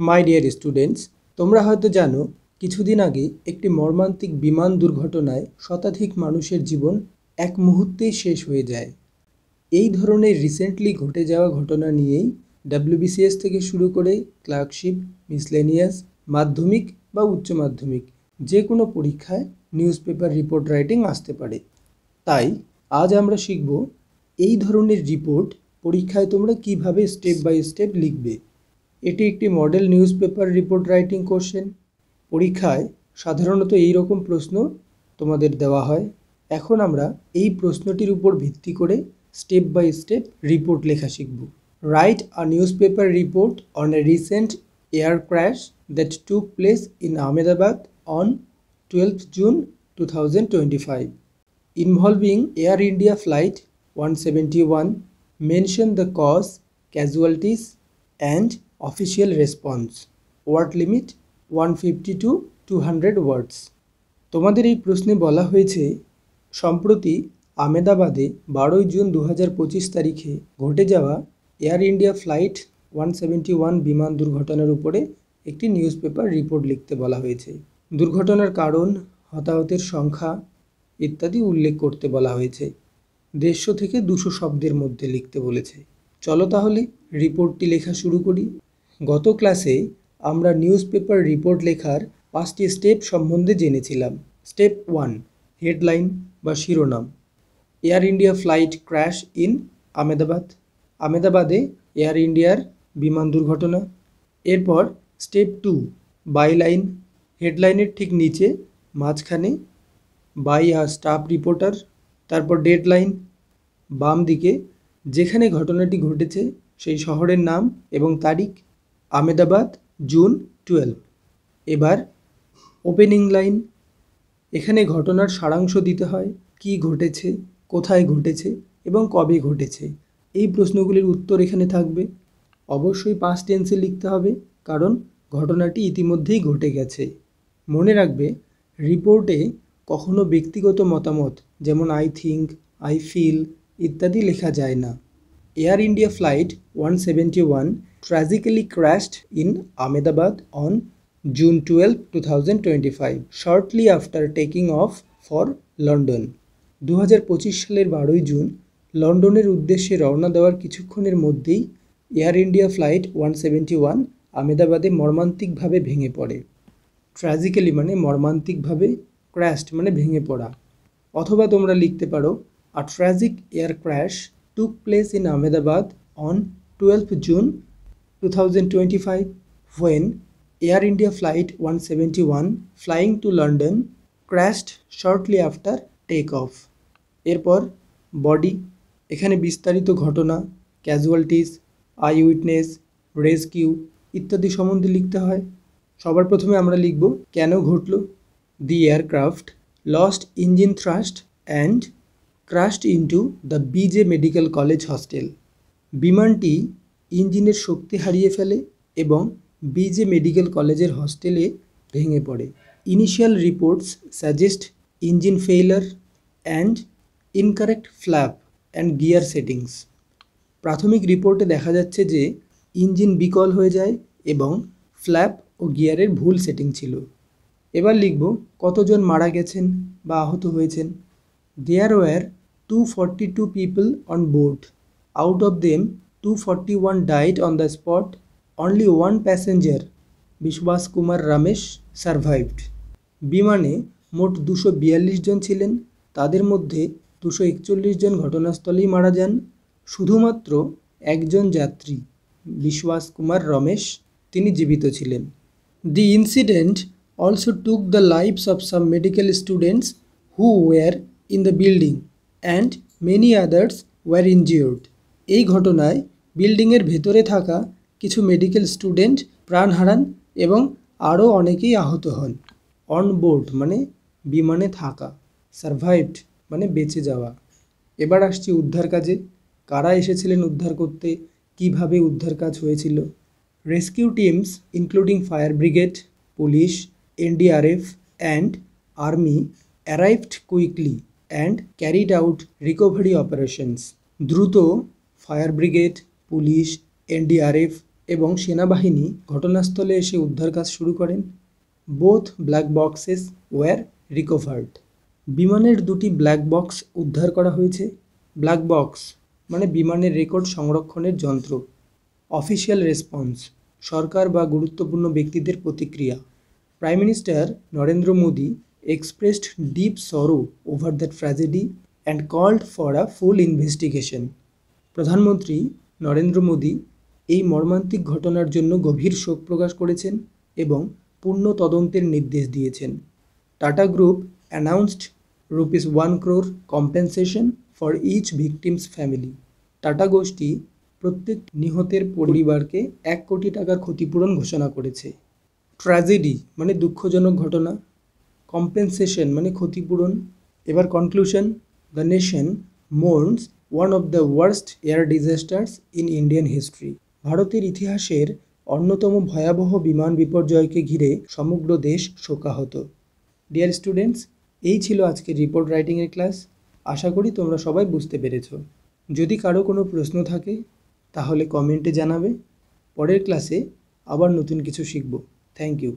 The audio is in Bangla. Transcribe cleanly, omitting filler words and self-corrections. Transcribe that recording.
মাই ডিয়ার স্টুডেন্টস, তোমরা হয়তো জানো কিছুদিন আগে একটি মর্মান্তিক বিমান দুর্ঘটনায় শতাধিক মানুষের জীবন এক মুহূর্তেই শেষ হয়ে যায়। এই ধরনের রিসেন্টলি ঘটে যাওয়া ঘটনা নিয়েই ডাব্লিউবিসিএস থেকে শুরু করে ক্লার্কশিপ, মিসলেনিয়াস, মাধ্যমিক বা উচ্চ মাধ্যমিক যে কোনো পরীক্ষায় নিউজ পেপার রিপোর্ট রাইটিং আসতে পারে। তাই আজ আমরা শিখব এই ধরনের রিপোর্ট পরীক্ষায় তোমরা কিভাবে স্টেপ বাই স্টেপ লিখবে। এটি একটি model news paper report writing question. পরীক্ষায় সাধারণত এই রকম প্রশ্ন তোমাদের দেওয়া হয়। এখন আমরা এই প্রশ্নটির উপর ভিত্তি করে স্টেপ বাই স্টেপ রিপোর্ট লেখা শিখব। Write a news paper report on a recent air crash that took place in Ahmedabad on 12th June 2025 involving Air India Flight 171. Mention the cause, casualties and official response. Word limit 150 to 200 words. তোমাদের এই প্রশ্নে বলা হয়েছে সম্প্রতি আহমেদাবাদে 12 জুন 2025 তারিখে ঘটে যাওয়া এয়ার ইন্ডিয়া ফ্লাইট 171 বিমান দুর্ঘটনার উপরে একটি নিউজ পেপার রিপোর্ট লিখতে বলা হয়েছে। দুর্ঘটনার কারণ, হতাহতের সংখ্যা ইত্যাদি উল্লেখ করতে বলা হয়েছে। 150 থেকে 200 শব্দের মধ্যে লিখতে বলেছে। চলো তাহলে রিপোর্টটি লেখা শুরু করি। গত ক্লাসে আমরা নিউজ পেপার রিপোর্ট লেখার 5টি স্টেপ সম্বন্ধে জেনেছিলাম। স্টেপ 1, হেডলাইন বা শিরোনাম। Air India flight crash in Ahmedabad. আহমেদাবাদে এয়ার ইন্ডিয়ার বিমান দুর্ঘটনা। এরপর স্টেপ 2, বাইলাইন। হেডলাইনের ঠিক নিচে মাঝখানে বাই আ স্টাফ রিপোর্টার। তারপর ডেডলাইন, বাম দিকে যেখানে ঘটনাটি ঘটেছে সেই শহরের নাম এবং তারিখ, আহমেদাবাদ, জুন 12। এবার ওপেনিং লাইন, এখানে ঘটনার সারাংশ দিতে হয়, কি ঘটেছে, কোথায় ঘটেছে এবং কবে ঘটেছে। এই প্রশ্নগুলির উত্তর এখানে থাকবে। অবশ্যই পাস্ট টেন্সে লিখতে হবে, কারণ ঘটনাটি ইতিমধ্যেই ঘটে গেছে। মনে রাখবে, রিপোর্টে কখনো ব্যক্তিগত মতামত যেমন আই থিঙ্ক, আই ফিল ইত্যাদি লেখা যায় না। Air India flight 171 tragically crashed in Ahmedabad on June 12, 2025, shortly after taking off for London. 2025 সালের 12 জুন লন্ডনের উদ্দেশ্যে রওনা দেওয়ার কিছুক্ষণের মধ্যেই এয়ার ইন্ডিয়া ফ্লাইট 171 আহমেদাবাদে মর্মান্তিকভাবে ভেঙে পড়ে। ট্র্যাজিক্যালি মানে মর্মান্তিকভাবে, ক্র্যাশড মানে ভেঙে পড়া। অথবা তোমরা লিখতে পারো a tragic air crash took place in Ahmedabad on 12th June 2025 when Air India Flight 171 flying to London crashed shortly after takeoff. এরপর বডি, এখানে বিস্তারিত ঘটনা, ক্যাজুয়ালিটিস, আই উইটনেস, রেস্কিউ ইত্যাদি সম্বন্ধে লিখতে হয়। সবার প্রথমে আমরা লিখব কেন ঘটল। The aircraft lost engine thrust and crashed into the BJ medical college hostel. বিমানটি ইঞ্জিনের শক্তি হারিয়ে ফেলে এবং বিজে মেডিকেল কলেজের হস্টেলে ভেঙে পড়ে। Initial reports suggest engine failure and incorrect flap and gear settings. প্রাথমিক রিপোর্টে দেখা যাচ্ছে যে ইঞ্জিন বিকল হয়ে যায় এবং ফ্ল্যাপ ও গিয়ারের ভুল সেটিং ছিল। এবার লিখব কতজন মারা গেছেন বা আহত হয়েছেন। There were 242 people on board. Out of them, 241 died on the spot. Only one passenger, Bishwas Kumar Ramesh, survived. বিমানে মোট 242 জন ছিলেন, তাদের মধ্যে 241 জন ঘটনাস্থলেই মারা যান। শুধুমাত্র একজন যাত্রী, বিশ্বাস কুমার রমেশ, তিনি জীবিত ছিলেন। The incident also took the lives of some medical students who were in the building and many others were injured. এই ঘটনায় বিল্ডিংয়ের ভেতরে থাকা কিছু মেডিকেল স্টুডেন্ট প্রাণ হারান এবং আরও অনেকেই আহত হন। অন বোর্ড মানে বিমানে থাকা, সারভাইভড মানে বেঁচে যাওয়া। এবার আসছি উদ্ধার কাজে। কারা এসেছিলেন উদ্ধার করতে, কিভাবে উদ্ধার কাজ হয়েছিল। Rescue teams including fire brigade, police, NDRF and army arrived quickly and carried out recovery operations. দ্রুত ফায়ার ব্রিগেড, পুলিশ, এনডিআরএফ এবং সেনাবাহিনী ঘটনাস্থলে এসে উদ্ধার কাজ শুরু করেন। Both black boxes were recovered. বিমানের দুটি ব্ল্যাক বক্স উদ্ধার করা হয়েছে। ব্ল্যাক বক্স মানে বিমানের রেকর্ড সংরক্ষণের যন্ত্র। অফিসিয়াল রেসপন্স, সরকার বা গুরুত্বপূর্ণ ব্যক্তিদের প্রতিক্রিয়া। Prime minister Narendra Modi expressed deep sorrow over that tragedy and called for a full investigation. প্রধানমন্ত্রী নরেন্দ্র মোদী এই মর্মান্তিক ঘটনার জন্য গভীর শোক প্রকাশ করেছেন এবং পূর্ণ তদন্তের নির্দেশ দিয়েছেন। Tata group announced ₹1 crore compensation for each victim's family. Tata গোষ্ঠী প্রত্যেক নিহতের পরিবারকে 1 কোটি টাকার ক্ষতিপূরণ ঘোষণা করেছে। ট্র্যাজেডি মানে দুঃখজনক ঘটনা, কম্পেনসেশন মানে ক্ষতিপূরণ। এবার conclusion. The nation mourns one of the worst air disasters in Indian history. ভারতের ইতিহাসের অন্যতম ভয়াবহ বিমান বিপর্যয়কে ঘিরে সমগ্র দেশ শোকাহত। ডিয়ার স্টুডেন্টস, এই ছিল আজকের রিপোর্ট রাইটিংয়ের ক্লাস। আশা করি তোমরা সবাই বুঝতে পেরেছো। যদি কারো কোনো প্রশ্ন থাকে তাহলে কমেন্টে জানাবে। পরের ক্লাসে আবার নতুন কিছু শিখব। Thank you.